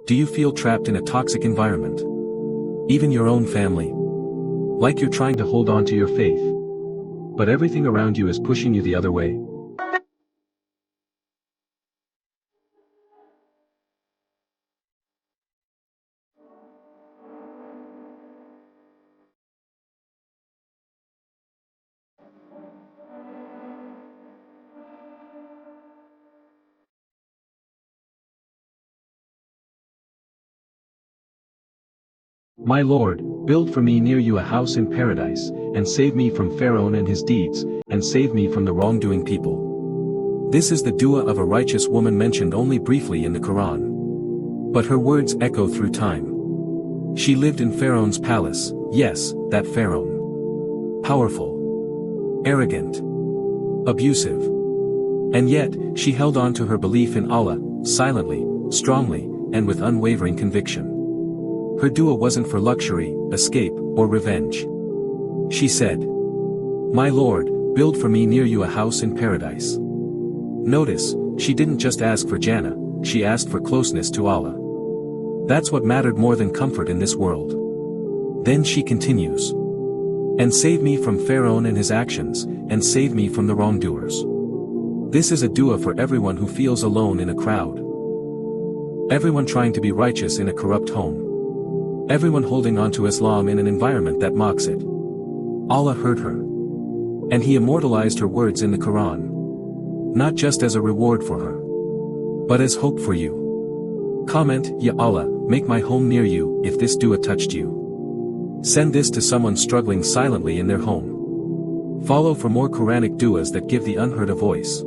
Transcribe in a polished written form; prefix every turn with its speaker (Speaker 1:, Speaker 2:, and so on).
Speaker 1: Do you feel trapped in a toxic environment? Even your own family? Like you're trying to hold on to your faith, but everything around you is pushing you the other way? My Lord, build for me near you a house in paradise, and save me from Pharaoh and his deeds, and save me from the wrongdoing people. This is the dua of a righteous woman mentioned only briefly in the Quran. But her words echo through time. She lived in Pharaoh's palace, yes, that Pharaoh. Powerful. Arrogant. Abusive. And yet, she held on to her belief in Allah, silently, strongly, and with unwavering conviction. Her dua wasn't for luxury, escape, or revenge. She said, "My Lord, build for me near you a house in paradise." Notice, she didn't just ask for Jannah, she asked for closeness to Allah. That's what mattered more than comfort in this world. Then she continues, "And save me from Pharaoh and his actions, and save me from the wrongdoers." This is a dua for everyone who feels alone in a crowd. Everyone trying to be righteous in a corrupt home. Everyone holding on to Islam in an environment that mocks it. Allah heard her. And He immortalized her words in the Quran. Not just as a reward for her, but as hope for you. Comment, Ya Allah, make my home near you, if this dua touched you. Send this to someone struggling silently in their home. Follow for more Quranic duas that give the unheard a voice.